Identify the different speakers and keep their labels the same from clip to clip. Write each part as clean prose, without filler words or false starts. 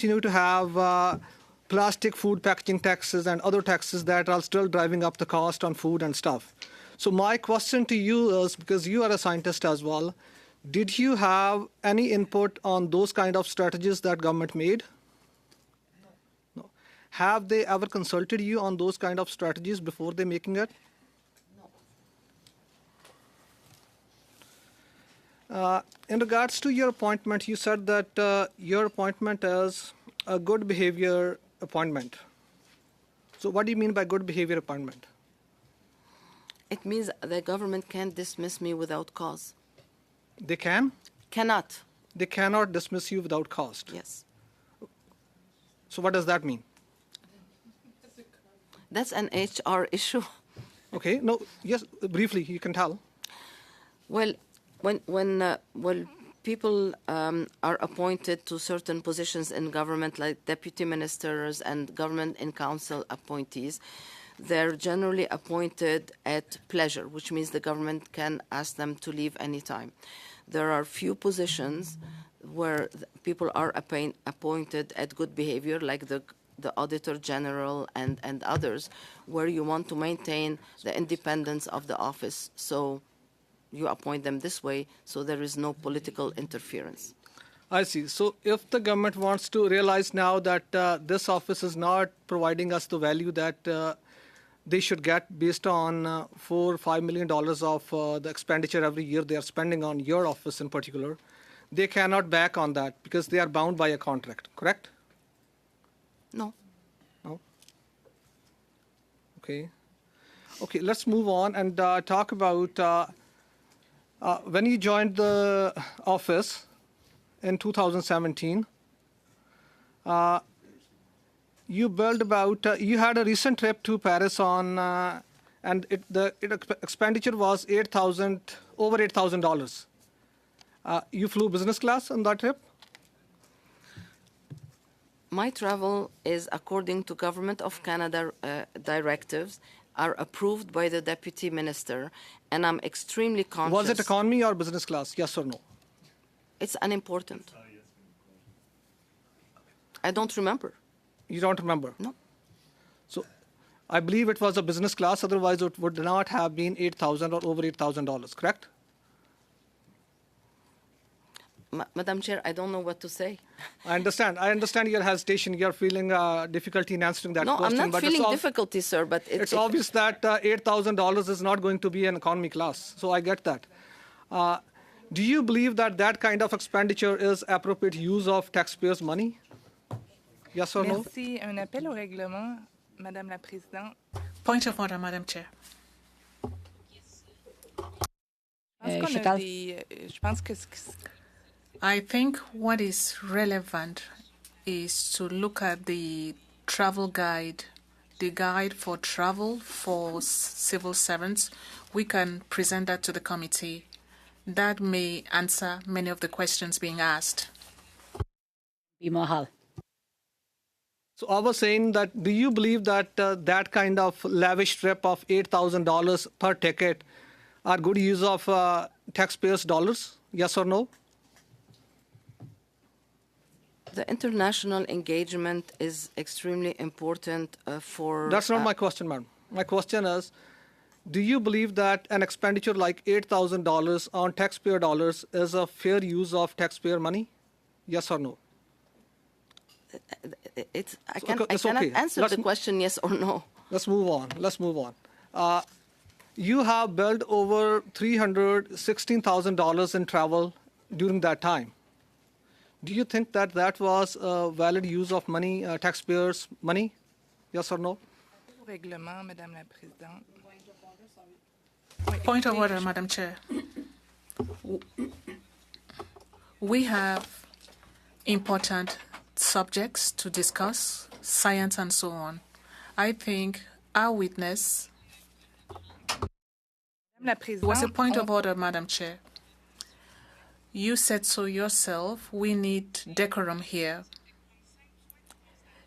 Speaker 1: continue to have plastic food packaging taxes and other taxes that are still driving up the cost on food and stuff. So my question to you is, because you are a scientist as well, did you have any input on those kind of strategies that government made? No. Have they ever consulted you on those kind of strategies before they making it? No. In regards to your appointment, you said that your appointment is a good behavior appointment. So what do you mean by good behavior appointment?
Speaker 2: It means the government can't dismiss me without cause.
Speaker 1: They can?
Speaker 2: Cannot.
Speaker 1: They cannot dismiss you without cause.
Speaker 2: Yes.
Speaker 1: So what does that mean?
Speaker 2: That's an HR issue.
Speaker 1: Okay. No. Yes. Briefly, you can tell.
Speaker 2: Well, when people are appointed to certain positions in government, like deputy ministers and government in council appointees, they're generally appointed at pleasure, which means the government can ask them to leave anytime. There are few positions where people are appointed at good behavior, like the Auditor General and others, where you want to maintain the independence of the office. So you appoint them this way, so there is no political interference.
Speaker 1: I see. So if the government wants to realize now that this office is not providing us the value that they should get based on $4 or $5 million of the expenditure every year they are spending on your office in particular, they cannot back on that because they are bound by a contract, correct?
Speaker 2: No.
Speaker 1: No? Okay. Okay, let's move on and talk about when you joined the office in 2017, you built about, you had a recent trip to Paris on, and the expenditure was over $8,000. You flew business class on that trip?
Speaker 2: My travel is according to Government of Canada directives, are approved by the deputy minister, and I'm extremely conscious.
Speaker 1: Was it economy or business class, yes or no?
Speaker 2: It's unimportant. I don't remember.
Speaker 1: You don't remember?
Speaker 2: No.
Speaker 1: So I believe it was a business class, otherwise it would not have been $8,000 or over $8,000, correct?
Speaker 2: Madam Chair, I don't know what to say.
Speaker 1: I understand your hesitation. You're feeling difficulty in answering that question.
Speaker 2: No, I'm not feeling difficulty, sir, but
Speaker 1: it's obvious that $8,000 is not going to be an economy class. So I get that. Do you believe that that kind of expenditure is appropriate use of taxpayers' money? Yes or no?
Speaker 3: Merci. Un appel au règlement, Madame la Présidente.
Speaker 4: Point of order, Madam Chair. I think what is relevant is to look at the travel guide, the guide for travel for civil servants. We can present that to the committee. That may answer many of the questions being asked.
Speaker 1: So I was saying that, do you believe that that kind of lavish trip of $8,000 per ticket are good use of taxpayers' dollars? Yes or no?
Speaker 2: The international engagement is extremely important for...
Speaker 1: That's not my question, madam. My question is, do you believe that an expenditure like $8,000 on taxpayer dollars is a fair use of taxpayer money? Yes or no?
Speaker 2: I cannot answer the question yes or no.
Speaker 1: Let's move on. You have billed over $316,000 in travel during that time. Do you think that that was a valid use of money, taxpayers' money? Yes or no?
Speaker 4: Point of order, Madam Chair. We have important subjects to discuss, science and so on. I think our witness was a point of order, Madam Chair. You said so yourself. We need decorum here.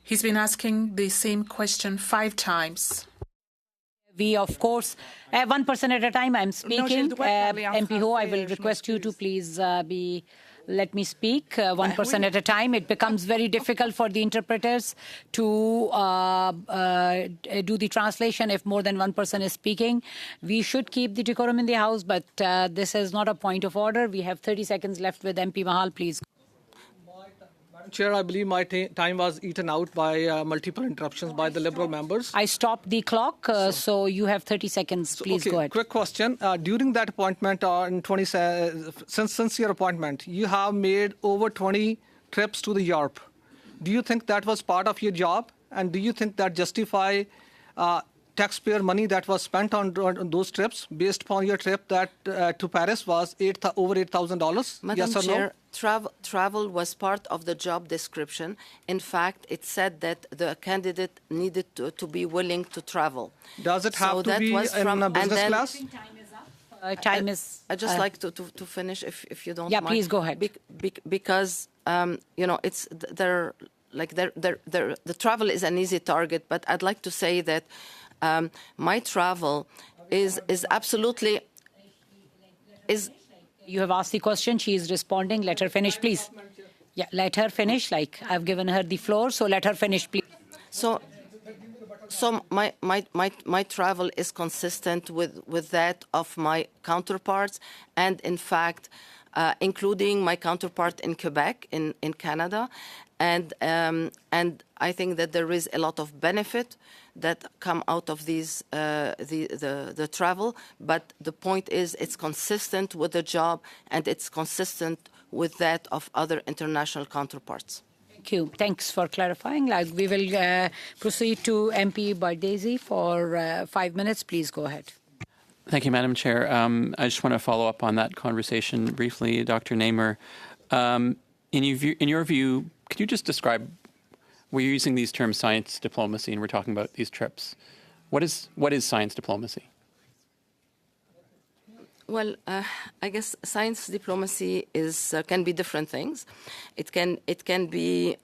Speaker 4: He's been asking the same question 5 times.
Speaker 5: We, of course, 1 person at a time. I'm speaking. MP Ho, I will request you to please be let me speak one person at a time. It becomes very difficult for the interpreters to do the translation if more than one person is speaking. We should keep the decorum in the House, but this is not a point of order. We have 30 seconds left with MP Mahal, please.
Speaker 1: Madam Chair, I believe my time was eaten out by multiple interruptions by the Liberal members.
Speaker 5: I stopped the clock, so you have 30 seconds. Please go ahead.
Speaker 1: Quick question. During that appointment, since your appointment, you have made over 20 trips to the Europe. Do you think that was part of your job? And do you think that justify taxpayer money that was spent on those trips based upon your trip that to Paris was over $8,000?
Speaker 2: Madam
Speaker 1: Yes or
Speaker 2: Chair,
Speaker 1: no?
Speaker 2: travel was part of the job description. In fact, it said that the candidate needed to be willing to travel.
Speaker 1: Does it have
Speaker 2: So
Speaker 1: to
Speaker 2: that
Speaker 1: be
Speaker 2: was
Speaker 1: in
Speaker 2: from-
Speaker 1: a
Speaker 2: and
Speaker 1: business
Speaker 2: then-
Speaker 1: class?
Speaker 5: Time is...
Speaker 2: I'd just like to finish, if you don't
Speaker 5: Yeah,
Speaker 2: mind.
Speaker 5: please go ahead.
Speaker 2: Because it's the travel is an easy target, but I'd like to say that my travel is absolutely is.
Speaker 5: You have asked the question. She is responding. Let her finish, please. Yeah, let her finish. Like, I've given her the floor, so let her finish, please.
Speaker 2: So my travel is consistent with that of my counterparts, and in fact, including my counterpart in Quebec, in Canada, and I think that there is a lot of benefit that come out of these the travel. But the point is, it's consistent with the job, and it's consistent with that of other international counterparts.
Speaker 5: Thank you. Thanks for clarifying. We will proceed to MP Bardesi for 5 minutes. Please go ahead.
Speaker 6: Thank you, Madam Chair. I just want to follow up on that conversation briefly, Dr. Namer. In your view, could you just describe, we're using these terms science diplomacy, and we're talking about these trips. What is science diplomacy?
Speaker 2: Well, I guess science diplomacy can be different things. It can be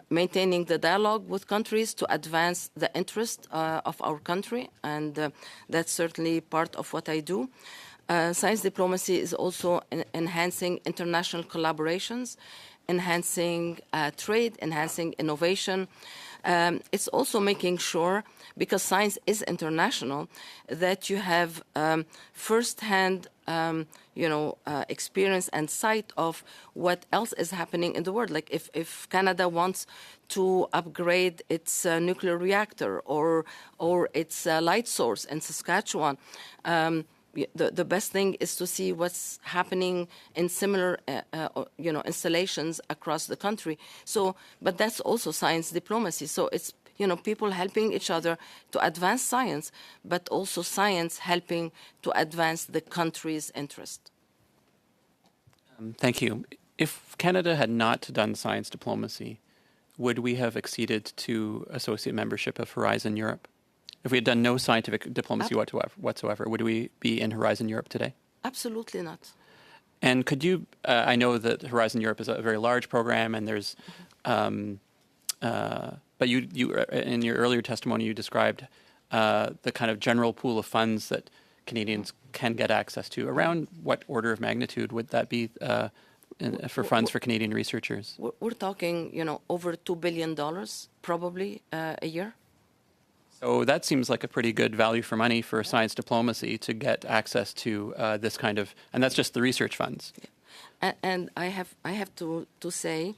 Speaker 2: maintaining the dialogue with countries to advance the interest of our country, and that's certainly part of what I do. Science diplomacy is also enhancing international collaborations, enhancing trade, enhancing innovation. It's also making sure, because science is international, that you have first-hand experience and sight of what else is happening in the world. Like if Canada wants to upgrade its nuclear reactor or its light source in Saskatchewan, the best thing is to see what's happening in similar, installations across the country. So, but that's also science diplomacy. So it's, people helping each other to advance science, but also science helping to advance the country's interest.
Speaker 6: Thank you. If Canada had not done science diplomacy, would we have acceded to associate membership of Horizon Europe? If we had done no scientific diplomacy whatsoever, would we be in Horizon Europe today?
Speaker 2: Absolutely not.
Speaker 6: And could you, I know that Horizon Europe is a very large program, and there's, but you in your earlier testimony, you described the kind of general pool of funds that Canadians can get access to. Around what order of magnitude would that be for funds for Canadian researchers?
Speaker 2: We're talking, over $2 billion probably a year.
Speaker 6: So that seems like a pretty good value for money for science diplomacy to get access to this kind of, and that's just the research funds.
Speaker 2: Yeah. And I have to say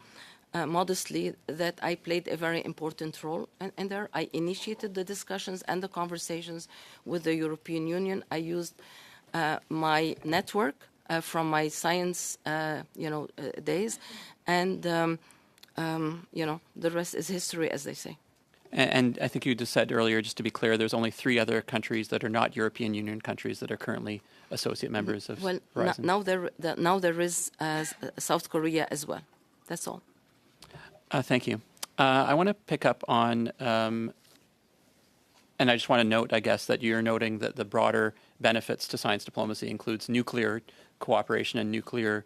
Speaker 2: modestly that I played a very important role in there. I initiated the discussions and the conversations with the European Union. I used my network from my science, days, and the rest is history, as they say.
Speaker 6: And I think you just said earlier, just to be clear, there's only 3 other countries that are not European Union countries that are currently associate members of Horizon.
Speaker 2: Now there is South Korea as well. That's all.
Speaker 6: Thank you. I want to pick up on, and I just want to note, I guess, that you're noting that the broader benefits to science diplomacy includes nuclear cooperation and nuclear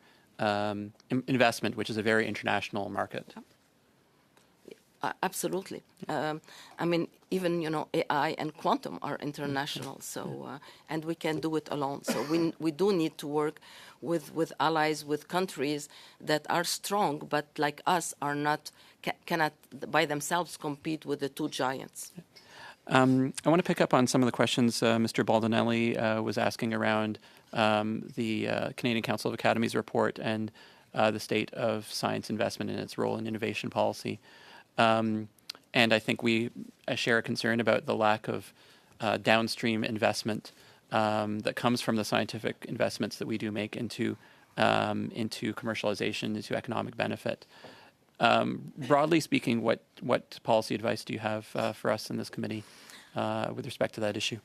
Speaker 6: investment, which is a very international market.
Speaker 2: Absolutely. I mean, even AI and quantum are international. So and we can do it alone. So we do need to work with allies, with countries that are strong, but like us are not cannot by themselves compete with the two giants.
Speaker 6: I want to pick up on some of the questions Mr. Baldinelli was asking around the Canadian Council of Academies report and the state of science investment and its role in innovation policy. And I think we share a concern about the lack of downstream investment that comes from the scientific investments that we do make into commercialization, into economic benefit. Broadly speaking, what policy advice do you have for us in this committee with respect to that issue?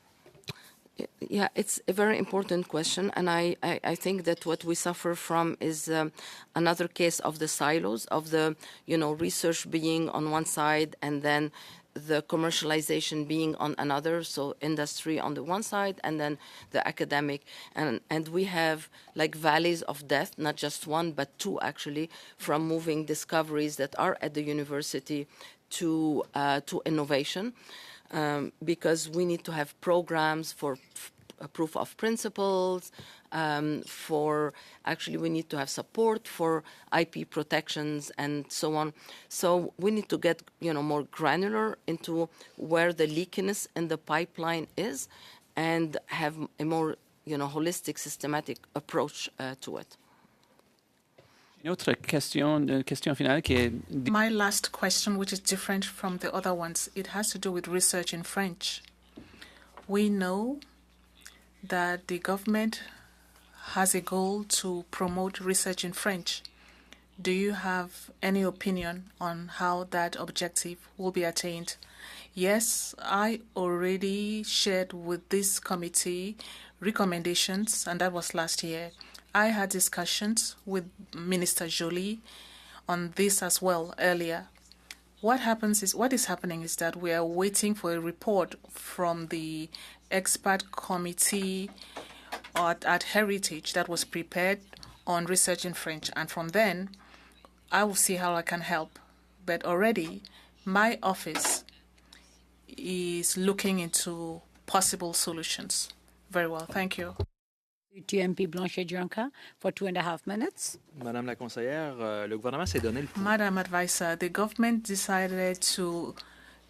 Speaker 2: Yeah, it's a very important question, and I think that what we suffer from is another case of the silos, of the research being on one side and then the commercialization being on another, so industry on the one side and then the academic, and we have like valleys of death, not just one but two actually, from moving discoveries that are at the university to innovation. Because we need to have programs for proof of principles, we need to have support for IP protections and so on. So we need to get more granular into where the leakiness in the pipeline is and have a more holistic, systematic approach to it.
Speaker 4: My last question, which is different from the other ones, it has to do with research in French. We know that the government has a goal to promote research in French. Do you have any opinion on how that objective will be attained? Yes, I already shared with this committee recommendations, and that was last year. I had discussions with Minister Joly on this as well earlier. What is happening is that we are waiting for a report from the expert committee at Heritage that was prepared on research in French, and from then I will see how I can help. But already my office is looking into possible solutions. Very well, thank you.
Speaker 5: TMP Blanchet-Gianca for 2.5 minutes.
Speaker 7: Madame la conseillère, le gouvernement s'est donné le pouvoir.
Speaker 4: Madam Advisor, the government decided to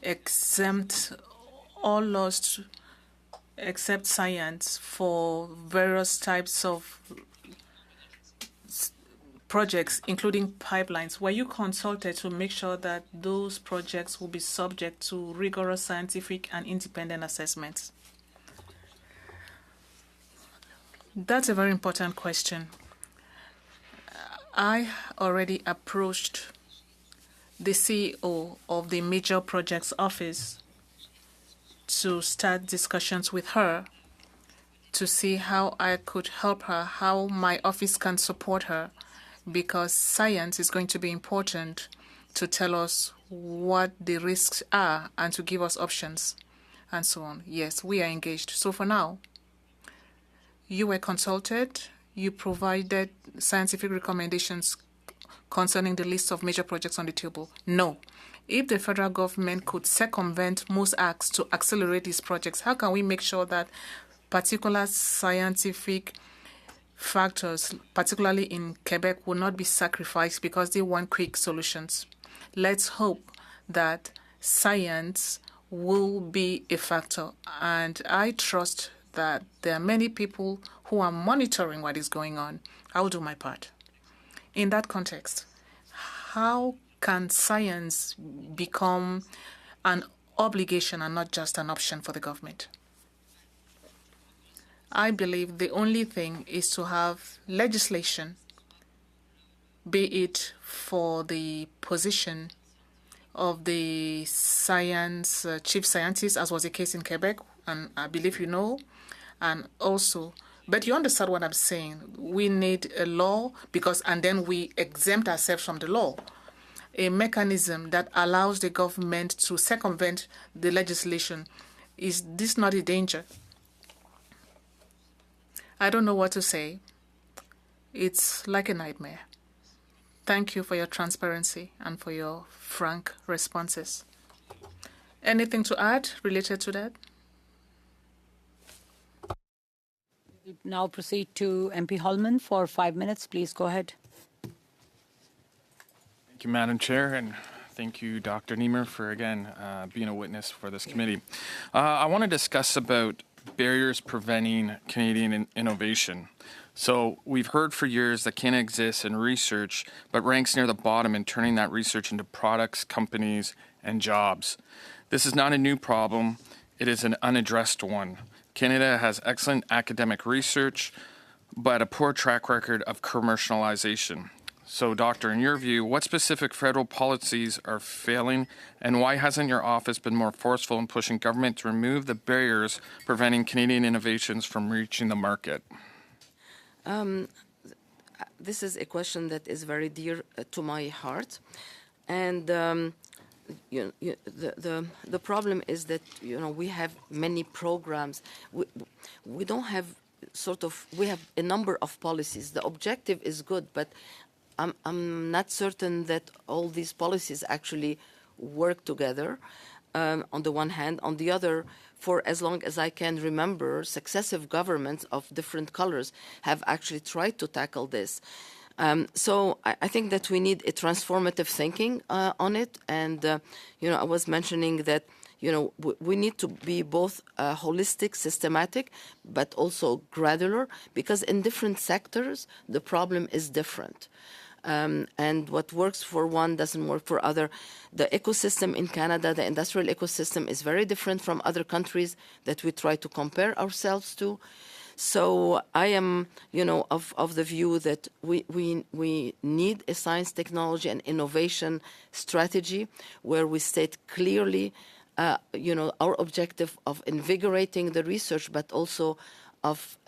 Speaker 4: exempt all laws except science for various types of projects, including pipelines. Were you consulted to make sure that those projects will be subject to rigorous scientific and independent assessments? That's a very important question. I already approached the CEO of the Major Projects Office to start discussions with her to see how I could help her, how my office can support her, because science is going to be important to tell us what the risks are and to give us options and so on. Yes, we are engaged. So for now, you were consulted, you provided scientific recommendations concerning the list of major projects on the table. No. If the federal government could circumvent most acts to accelerate these projects, how can we make sure that particular scientific factors, particularly in Quebec, will not be sacrificed because they want quick solutions? Let's hope that science will be a factor, and I trust that there are many people who are monitoring what is going on. I will do my part. In that context, how can science become an obligation and not just an option for the government? I believe the only thing is to have legislation, be it for the position of the science chief scientist, as was the case in Quebec, and I believe you know, and also, but you understand what I'm saying. We need a law and then we exempt ourselves from the law. A mechanism that allows the government to circumvent the legislation. Is this not a danger? I don't know what to say. It's like a nightmare. Thank you for your transparency and for your frank responses. Anything to add related to that?
Speaker 5: We'll now proceed to MP Holman for 5 minutes. Please go ahead.
Speaker 8: Thank you, Madam Chair, and thank you, Dr. Niemer, for, again, being a witness for this committee. I want to discuss about barriers preventing Canadian innovation. So we've heard for years that Canada exists in research, but ranks near the bottom in turning that research into products, companies, and jobs. This is not a new problem. It is an unaddressed one. Canada has excellent academic research, but a poor track record of commercialization. So, Doctor, in your view, what specific federal policies are failing, and why hasn't your office been more forceful in pushing government to remove the barriers preventing Canadian innovations from reaching the market?
Speaker 2: This is a question that is very dear to my heart, and the problem is that we have many programs. We don't have we have a number of policies. The objective is good, but I'm not certain that all these policies actually work together. On the one hand, on the other, for as long as I can remember, successive governments of different colors have actually tried to tackle this. So I think that we need a transformative thinking on it. And, I was mentioning that, we need to be both holistic, systematic, but also gradual, because in different sectors, the problem is different. And what works for one doesn't work for other. The ecosystem in Canada, the industrial ecosystem, is very different from other countries that we try to compare ourselves to. So I am, of the view that we need a science, technology, and innovation strategy where we state clearly, our objective of invigorating the research, but also of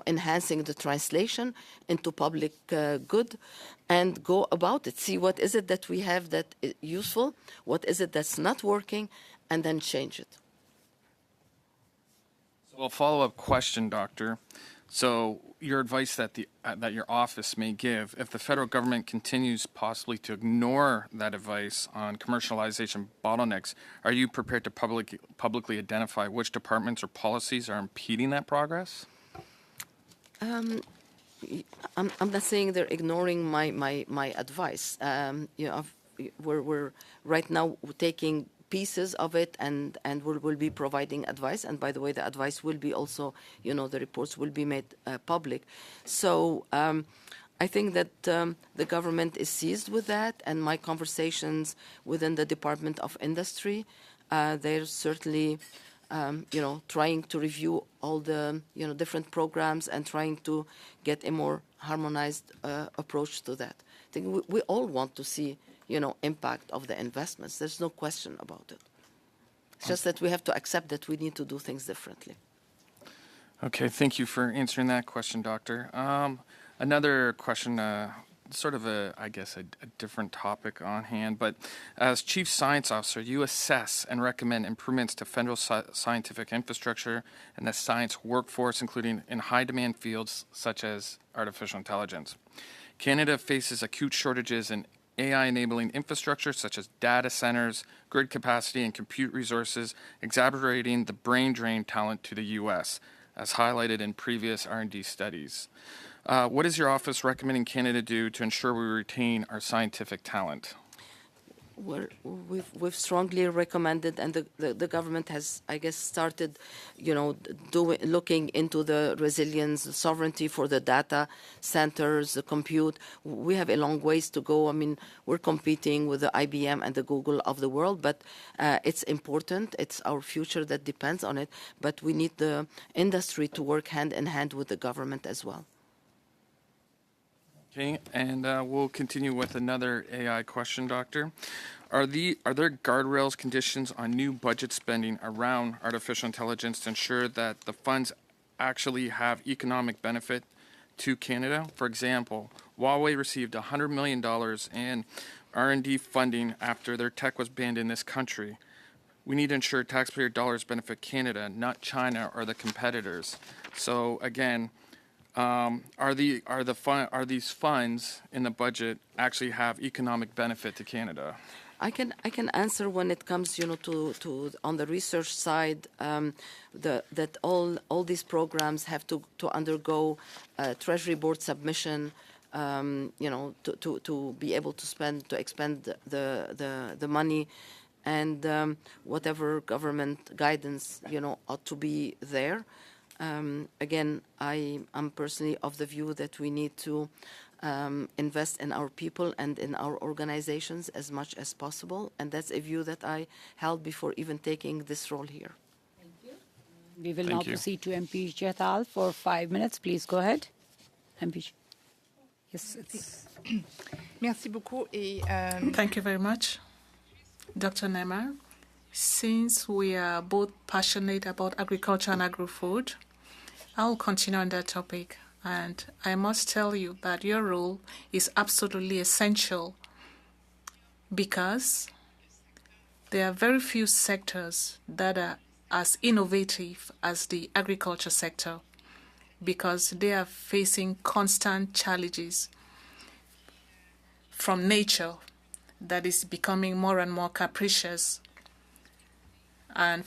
Speaker 2: enhancing the translation into public good, and go about it. See what is it that we have that is useful, what is it that's not working, and then change it.
Speaker 8: So a follow-up question, Doctor. So your advice that that your office may give, if the federal government continues possibly to ignore that advice on commercialization bottlenecks, are you prepared to publicly identify which departments or policies are impeding that progress?
Speaker 2: I'm not saying they're ignoring my advice. We're right now taking pieces of it, and we'll be providing advice. And by the way, the advice will be also, the reports will be made public. So I think that the government is seized with that, and my conversations within the Department of Industry, they're certainly trying to review all the, different programs and trying to get a more harmonized approach to that. I think we all want to see, impact of the investments. There's no question about it. It's just that we have to accept that we need to do things differently.
Speaker 8: Okay, thank you for answering that question, Doctor. Another question, sort of a different topic on hand, but as Chief Science Officer, you assess and recommend improvements to federal scientific infrastructure and the science workforce, including in high-demand fields such as artificial intelligence. Canada faces acute shortages in AI-enabling infrastructure such as data centers, grid capacity, and compute resources, exacerbating the brain drain talent to the U.S., as highlighted in previous R&D studies. What is your office recommending Canada do to ensure we retain our scientific talent?
Speaker 2: We've strongly recommended, and the government has, started, looking into the resilience, the sovereignty for the data centers, the compute. We have a long ways to go. I mean, we're competing with the IBM and the Google of the world, but it's important. It's our future that depends on it. But we need the industry to work hand in hand with the government as well.
Speaker 8: Okay, and we'll continue with another AI question, Doctor. Are there guardrails, conditions on new budget spending around artificial intelligence to ensure that the funds actually have economic benefit to Canada? For example, Huawei received $100 million in R&D funding after their tech was banned in this country. We need to ensure taxpayer dollars benefit Canada, not China or the competitors. So again, are these funds in the budget actually have economic benefit to Canada?
Speaker 2: I can answer when it comes, to on the research side, that all these programs have to undergo Treasury Board submission, to be able to expend the money, and whatever government guidance, ought to be there. Again, I'm personally of the view that we need to invest in our people and in our organizations as much as possible. And that's a view that I held before even taking this role here.
Speaker 5: Thank you. We will now proceed to MP Jethal for 5 minutes. Please go ahead. MP. Yes.
Speaker 3: Merci beaucoup.
Speaker 4: Thank you very much, Dr. Neymar. Since we are both passionate about agriculture and agri-food, I'll continue on that topic. And I must tell you that your role is absolutely essential because there are very few sectors that are as innovative as the agriculture sector because they are facing constant challenges from nature that is becoming more and more capricious. And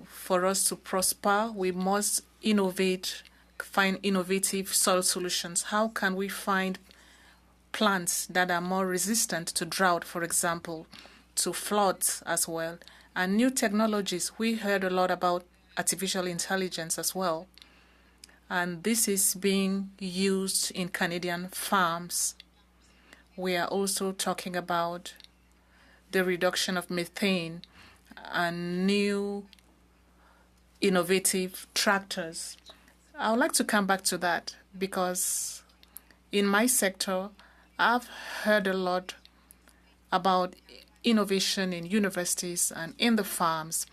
Speaker 4: for us to prosper, we must innovate, find innovative soil solutions. How can we find plants that are more resistant to drought, for example, to floods as well, and new technologies? We heard a lot about artificial intelligence as well, and this is being used in Canadian farms. We are also talking about the reduction of methane and new innovative tractors. I would like to come back to that because in my sector, I've heard a lot about innovation in universities and in the farms.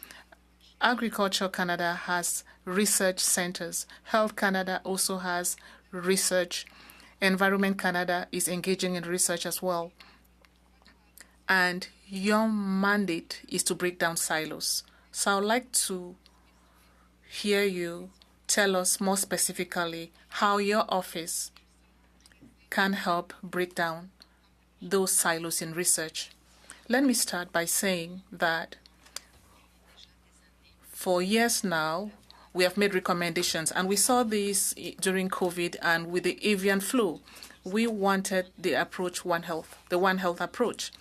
Speaker 4: Agriculture Canada has research centers. Health Canada also has research. Environment Canada is engaging in research as well. And your mandate is to break down silos. So I would like to hear you tell us more specifically how your office can help break down those silos in research. Let me start by saying that for years now, we have made recommendations, and we saw this during COVID and with the avian flu. We wanted the approach One Health, the One Health approach.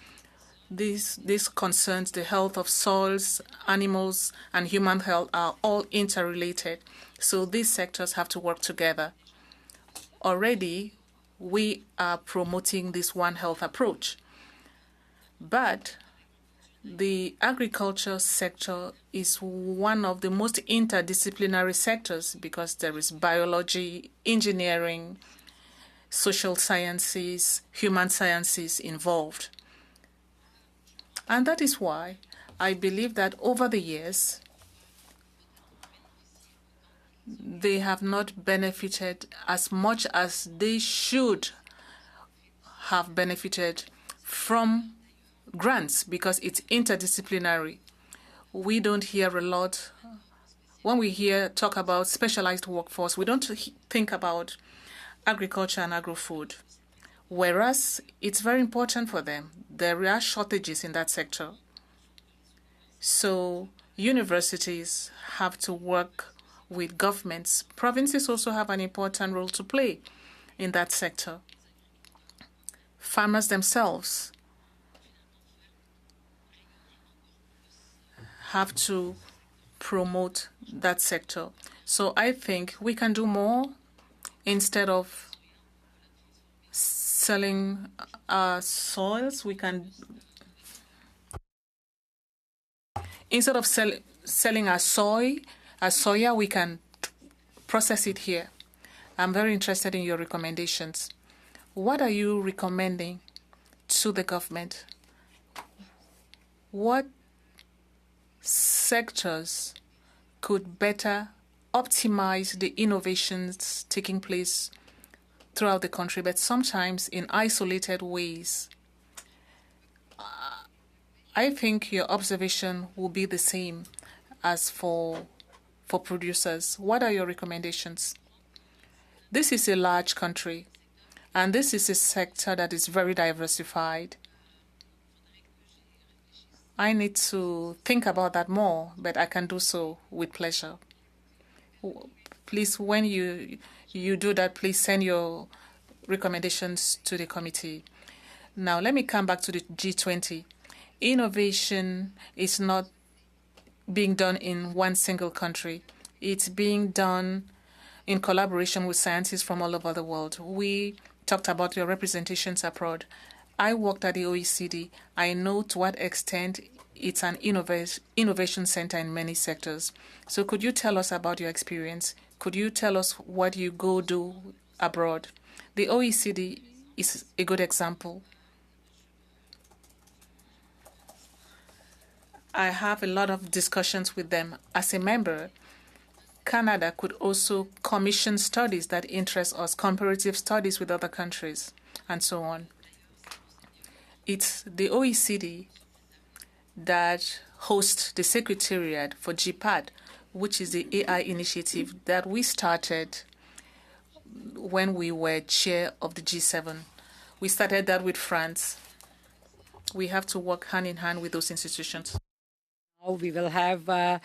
Speaker 4: This concerns the health of soils, animals, and human health are all interrelated. So these sectors have to work together. Already, we are promoting this One Health approach. But the agriculture sector is one of the most interdisciplinary sectors because there is biology, engineering, social sciences, human sciences involved. And that is why I believe that over the years, they have not benefited as much as they should have benefited from grants because it's interdisciplinary. We don't hear a lot. When we talk about specialized workforce, we don't think about agriculture and agri-food. Whereas it's very important for them. There are shortages in that sector. So universities have to work with governments. Provinces also have an important role to play in that sector. Farmers themselves have to promote that sector. So I think we can do more instead of selling our soils. We can, instead of selling our soya, we can process it here. I'm very interested in your recommendations. What are you recommending to the government? What sectors could better optimize the innovations taking place throughout the country, but sometimes in isolated ways? I think your observation will be the same as for for producers. What are your recommendations? This is a large country, and this is a sector that is very diversified. I need to think about that more, but I can do so with pleasure. Please, when you do that, please send your recommendations to the committee. Now, let me come back to the G20. Innovation is not being done in one single country. It's being done in collaboration with scientists from all over the world. We talked about your representations abroad. I worked at the OECD. I know to what extent it's an innovation center in many sectors. So could you tell us about your experience? Could you tell us what you go do abroad? The OECD is a good example. I have a lot of discussions with them. As a member, Canada could also commission studies that interest us, comparative studies with other countries, and so on. It's the OECD that hosts the Secretariat for GPAD, which is the AI initiative that we started when we were chair of the G7. We started that with France. We have to work hand in hand with those institutions.
Speaker 5: Now we will have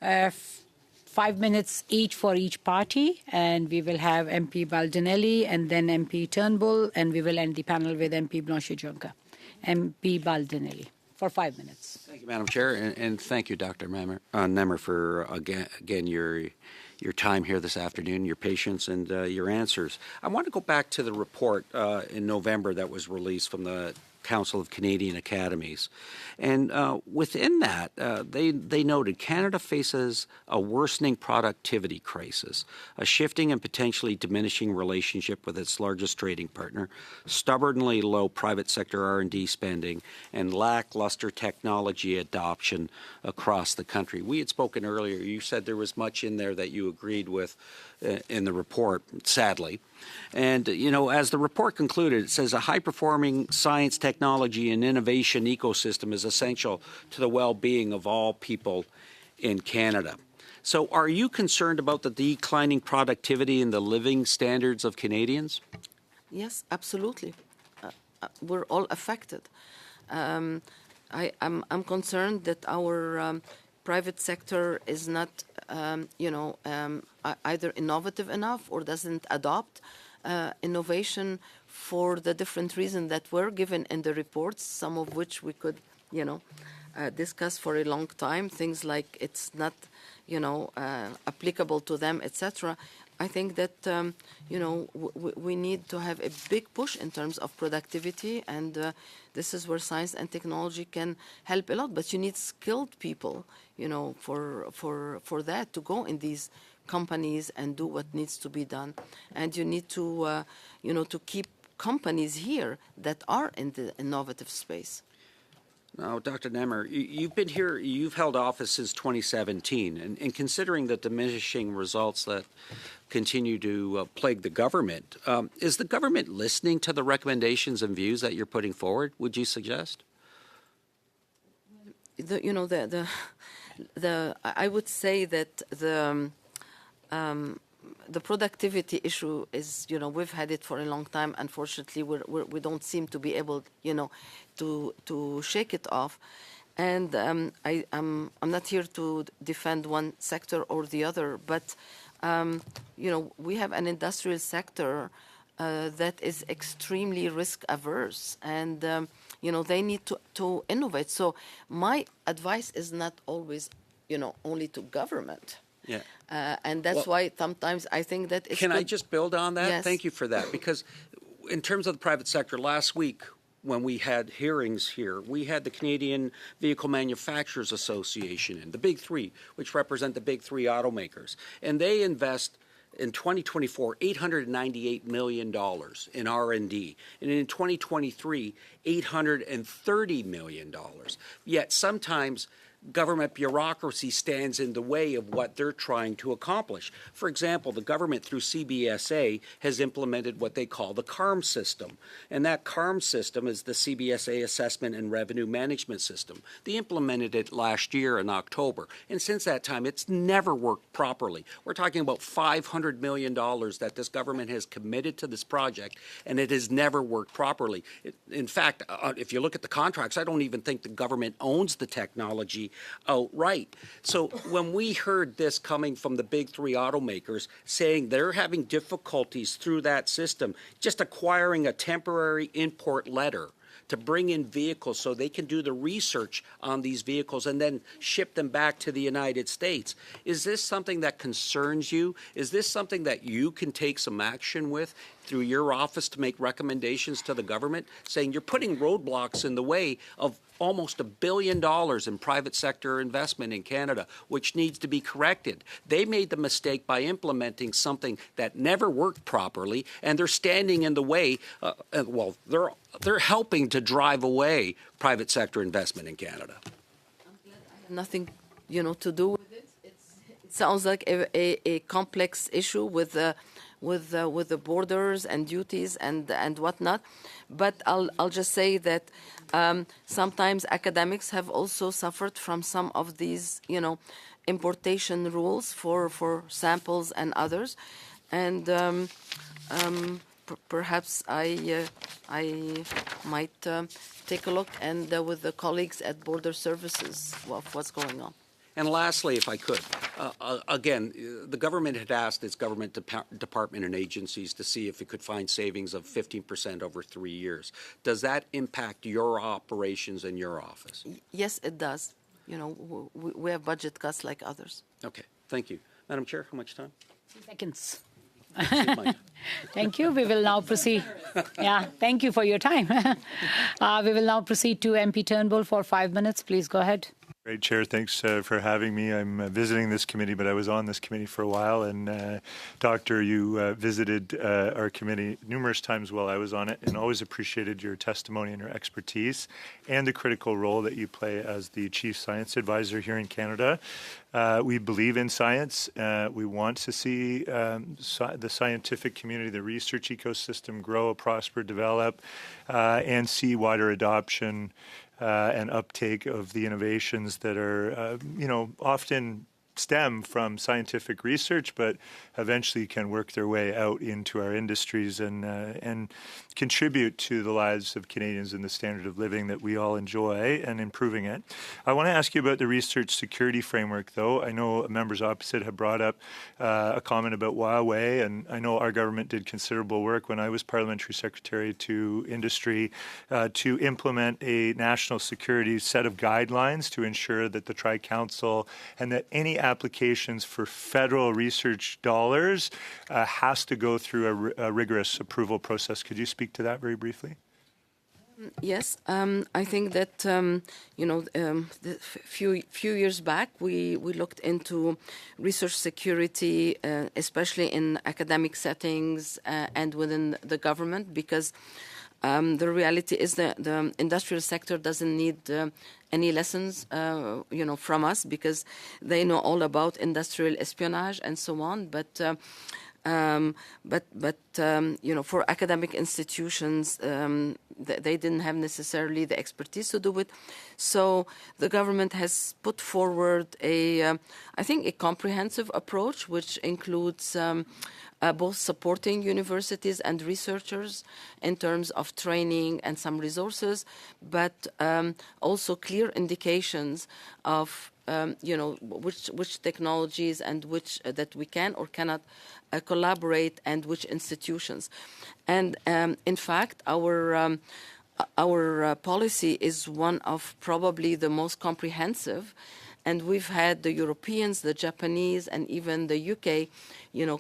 Speaker 5: 5 minutes each for each party, and we will have MP Baldinelli and then MP Turnbull, and we will end the panel with MP Blanche-Juncker. MP Baldinelli for 5 minutes.
Speaker 9: Thank you, Madam Chair, and thank you, Dr. Nemmer, for again your time here this afternoon, your patience, and your answers. I want to go back to the report in November that was released from the Council of Canadian Academies. And within that, they noted Canada faces a worsening productivity crisis, a shifting and potentially diminishing relationship with its largest trading partner, stubbornly low private sector R&D spending, and lackluster technology adoption across the country. We had spoken earlier. You said there was much in there that you agreed with in the report, sadly. And, you know, as the report concluded, it says a high-performing science, technology, and innovation ecosystem is essential to the well-being of all people in Canada. So are you concerned about the declining productivity and the living standards of Canadians?
Speaker 2: Yes, absolutely. We're all affected. I'm concerned that our private sector is not, either innovative enough or doesn't adopt innovation for the different reasons that were given in the reports, some of which we could, discuss for a long time, things like it's not, applicable to them, etc. I think that, we need to have a big push in terms of productivity, and this is where science and technology can help a lot. But you need skilled people, for that to go in these companies and do what needs to be done. And you need to, to keep companies here that are in the innovative space.
Speaker 9: Now, Dr. Nemmer, you've been here, you've held office since 2017, and considering the diminishing results that continue to plague the government, is the government listening to the recommendations and views that you're putting forward, would you suggest?
Speaker 2: I would say that the productivity issue is, we've had it for a long time. Unfortunately, we don't seem to be able, to shake it off. And I'm not here to defend one sector or the other, but we have an industrial sector that is extremely risk averse, and they need to innovate. So my advice is not always, only to government.
Speaker 9: Yeah.
Speaker 2: And that's why sometimes I think that it's
Speaker 9: Can I
Speaker 2: good.
Speaker 9: just build on that?
Speaker 2: Yes.
Speaker 9: Thank you for that. Because in terms of the private sector, last week when we had hearings here, we had the Canadian Vehicle Manufacturers Association and the Big Three, which represent the Big Three automakers. And they invest in 2024, $898 million in R&D. And in 2023, $830 million. Yet sometimes government bureaucracy stands in the way of what they're trying to accomplish. For example, the government through CBSA has implemented what they call the CARM system. And that CARM system is the CBSA Assessment and Revenue Management System. They implemented it last year in October. And since that time, it's never worked properly. We're talking about $500 million that this government has committed to this project, and it has never worked properly. In fact, if you look at the contracts, I don't even think the government owns the technology outright. So when we heard this coming from the big three automakers saying they're having difficulties through that system, just acquiring a temporary import letter to bring in vehicles so they can do the research on these vehicles and then ship them back to the United States. Is this something that concerns you? Is this something that you can take some action with through your office to make recommendations to the government, saying you're putting roadblocks in the way of almost $1 billion in private sector investment in Canada, which needs to be corrected? They made the mistake by implementing something that never worked properly, and they're standing in the way. They're helping to drive away private sector investment in Canada.
Speaker 2: Nothing, to do with it. It sounds like a complex issue with the borders and duties and whatnot. But I'll just say that sometimes academics have also suffered from some of these, importation rules for samples and others, and perhaps I might take a look and with the colleagues at Border Services of what's going on.
Speaker 9: And lastly, if I could, again, the government had asked its government department and agencies to see if it could find savings of 15% over 3 years. Does that impact your operations in your office?
Speaker 2: Yes, it does. We have budget cuts like others.
Speaker 9: Okay, thank you. Madam Chair, how much time?
Speaker 5: 2 seconds.
Speaker 9: Thank
Speaker 5: you. We will now proceed. Yeah, thank you for your time. We will now proceed to MP Turnbull for 5 minutes. Please go ahead.
Speaker 10: Great, Chair. Thanks for having me. I'm visiting this committee, but I was on this committee for a while. And, Doctor, you visited our committee numerous times while I was on it, and always appreciated your testimony and your expertise and the critical role that you play as the Chief Science Advisor here in Canada. We believe in science. We want to see the scientific community, the research ecosystem grow, prosper, develop, and see wider adoption and uptake of the innovations that are, often stem from scientific research, but eventually can work their way out into our industries and contribute to the lives of Canadians and the standard of living that we all enjoy and improving it. I want to ask you about the research security framework, though. I know members opposite have brought up a comment about Huawei, and I know our government did considerable work when I was Parliamentary Secretary to Industry to implement a national security set of guidelines to ensure that the Tri-Council and that any applications for federal research dollars has to go through a rigorous approval process. Could you speak to that very briefly?
Speaker 2: Yes, I think that few years back we looked into research security, especially in academic settings and within the government, because the reality is that the industrial sector doesn't need any lessons, from us, because they know all about industrial espionage and so on. But for academic institutions, they didn't have necessarily the expertise to do it. So the government has put forward I think a comprehensive approach, which includes both supporting universities and researchers in terms of training and some resources, but also clear indications of which technologies and which that we can or cannot collaborate, and which institutions. And in fact, our policy is one of probably the most comprehensive, and we've had the Europeans, the Japanese, and even the UK,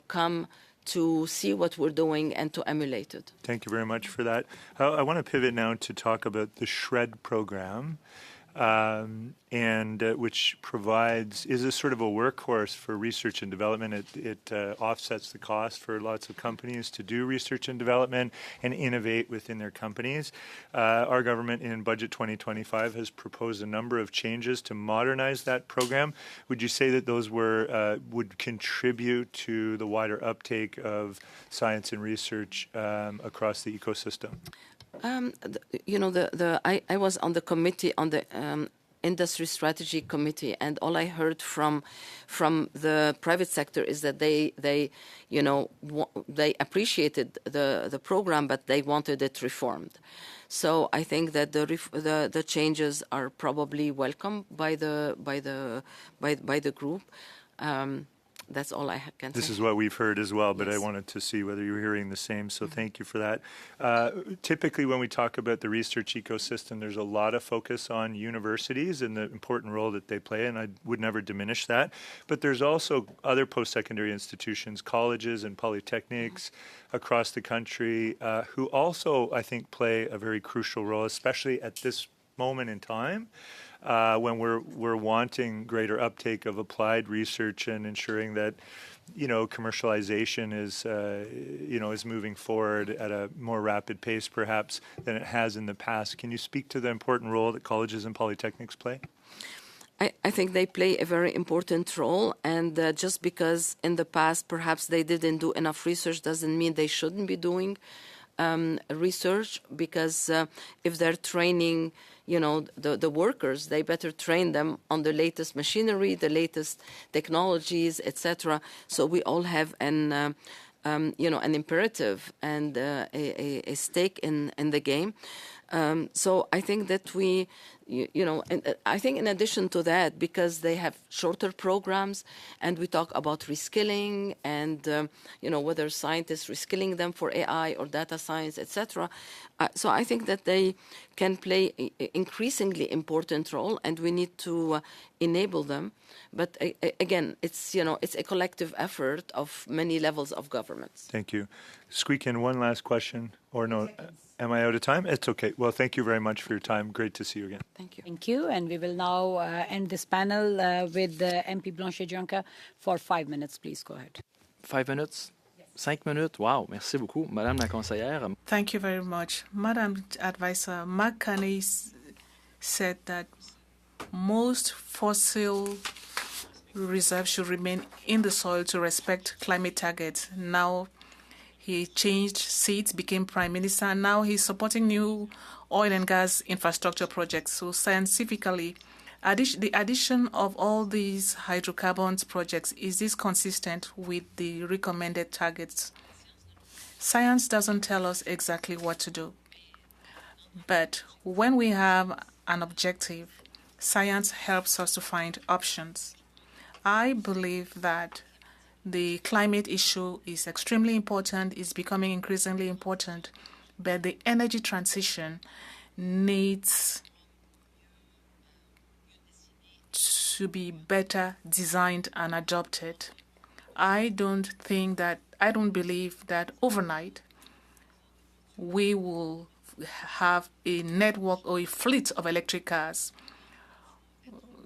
Speaker 2: come to see what we're doing and to emulate it.
Speaker 10: Thank you very much for that. I want to pivot now to talk about the SHRED program. and which is a sort of a workhorse for research and development. It offsets the cost for lots of companies to do research and development and innovate within their companies. Our government in Budget 2025 has proposed a number of changes to modernize that program. Would you say that those would contribute to the wider uptake of science and research across the ecosystem?
Speaker 2: I was on the committee on the industry strategy committee, and all I heard from the private sector is that they appreciated the program, but they wanted it reformed. So I think that the changes are probably welcome by the group. That's all I can say.
Speaker 10: This is what we've heard as well, but
Speaker 2: Yes.
Speaker 10: I wanted to see whether you were hearing the same, so thank you for that. Typically, when we talk about the research ecosystem, there's a lot of focus on universities and the important role that they play, and I would never diminish that. But there's also other post-secondary institutions, colleges and polytechnics across the country, who also, I think, play a very crucial role, especially at this moment in time. When we're wanting greater uptake of applied research and ensuring that, commercialization is moving forward at a more rapid pace, perhaps, than it has in the past. Can you speak to the important role that colleges and polytechnics play?
Speaker 2: I think they play a very important role, and just because in the past perhaps they didn't do enough research doesn't mean they shouldn't be doing research, because if they're training the workers, they better train them on the latest machinery, the latest technologies, etc. So we all have an imperative and a stake in the game. So I think that I think in addition to that, because they have shorter programs, and we talk about reskilling and whether scientists reskilling them for AI or data science, etc. So I think that they can play an increasingly important role, and we need to enable them. But again, it's a collective effort of many levels of governments.
Speaker 10: Thank you. Squeak in one last question, or no? Am I out of time? It's okay. Well, thank you very much for your time. Great to see you again.
Speaker 2: Thank you.
Speaker 5: Thank you. And we will now end this panel with MP Blanchet-Dianka for 5 minutes. Please go ahead.
Speaker 7: 5 minutes? 5 minutes? Wow, merci beaucoup, Madame la conseillère.
Speaker 4: Thank you very much. Madam Advisor, Mark Carney said that most fossil reserves should remain in the soil to respect climate targets. Now he changed seats, became prime minister, and now he's supporting new oil and gas infrastructure projects. So scientifically, the addition of all these hydrocarbons projects, is this consistent with the recommended targets? Science doesn't tell us exactly what to do. But when we have an objective, science helps us to find options. I believe that the climate issue is extremely important, is becoming increasingly important, but the energy transition needs to be better designed and adopted. I don't believe that overnight we will have a network or a fleet of electric cars.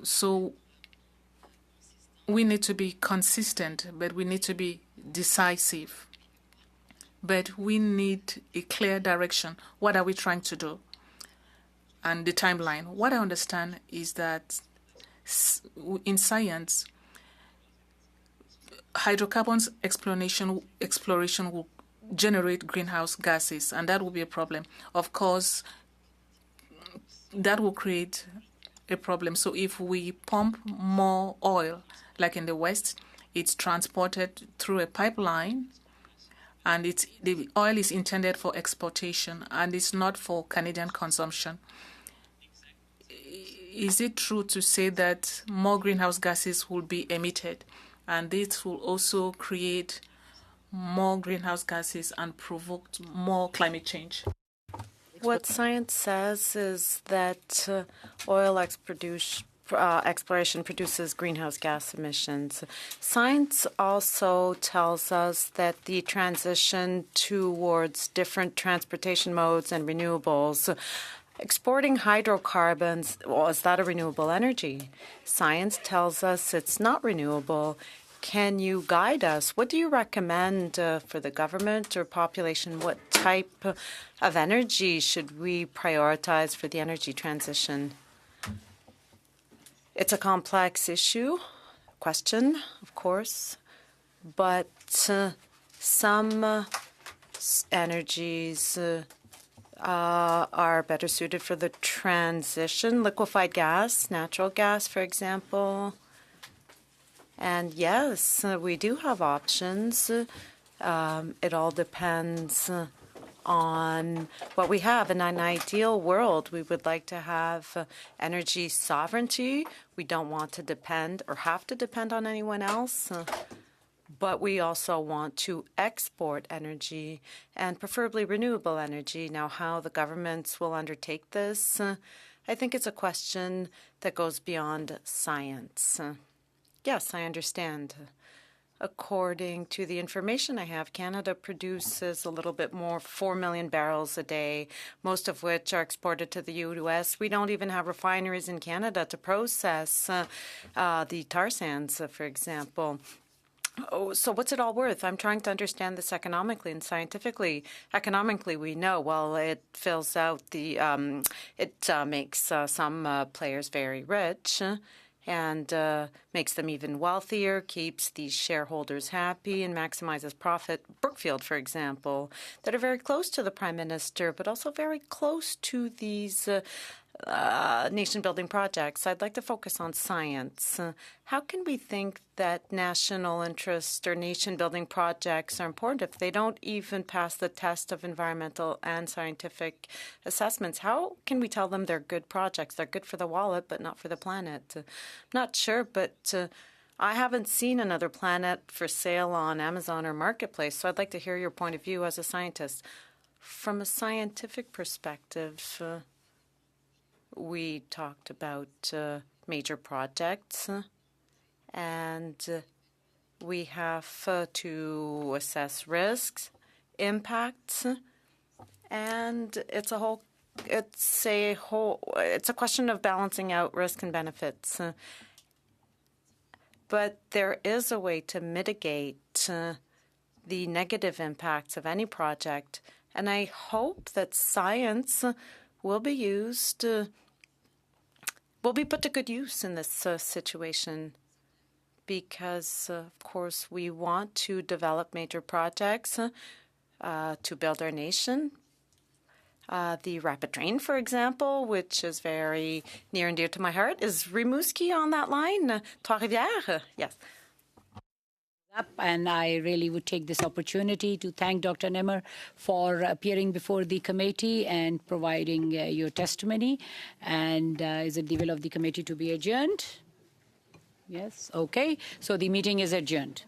Speaker 4: So we need to be consistent, but we need to be decisive. But we need a clear direction. What are we trying to do? And the timeline. What I understand is that in science, hydrocarbons exploration will generate greenhouse gases, and that will be a problem. Of course, that will create a problem. So if we pump more oil, like in the West, it's transported through a pipeline, and the oil is intended for exportation, and it's not for Canadian consumption. Is it true to say that more greenhouse gases will be emitted, and this will also create more greenhouse gases and provoke more climate change?
Speaker 11: What science says is that oil exploration produces greenhouse gas emissions. Science also tells us that the transition towards different transportation modes and renewables Exporting hydrocarbons, well, is that a renewable energy? Science tells us it's not renewable. Can you guide us? What do you recommend for the government or population? What type of energy should we prioritize for the energy transition? It's a complex question, of course, but some energies are better suited for the transition. Liquefied gas, natural gas, for example. And yes, we do have options. It all depends on what we have. In an ideal world, we would like to have energy sovereignty. We don't want to depend or have to depend on anyone else. But we also want to export energy, and preferably renewable energy. Now, how the governments will undertake this, I think it's a question that goes beyond science. Yes, I understand. According to the information I have, Canada produces a little bit more, 4 million barrels a day, most of which are exported to the U.S. We don't even have refineries in Canada to process the tar sands, for example. Oh, so what's it all worth? I'm trying to understand this economically and scientifically. Economically, we know, well, it fills out the, it makes some players very rich and makes them even wealthier, keeps these shareholders happy, and maximizes profit. Brookfield, for example, that are very close to the Prime Minister, but also very close to these nation-building projects. I'd like to focus on science. How can we think that national interest or nation-building projects are important if they don't even pass the test of environmental and scientific assessments? How can we tell them they're good projects? They're good for the wallet, but not for the planet. I'm not sure, but I haven't seen another planet for sale on Amazon or Marketplace, so I'd like to hear your point of view as a scientist. From a scientific perspective, we talked about major projects, and we have to assess risks, impacts, and it's a question of balancing out risk and benefits. But there is a way to mitigate the negative impacts of any project, and I hope that science will be used, will be put to good use in this situation, because, of course, we want to develop major projects to build our nation. The rapid train, for example, which is very near and dear to my heart. Is Rimouski on that line? Trois-Rivières? Yes.
Speaker 5: And I really would take this opportunity to thank Dr. Nemmer for appearing before the committee and providing your testimony. And is it the will of the committee to be adjourned? Yes. Okay. So the meeting is adjourned.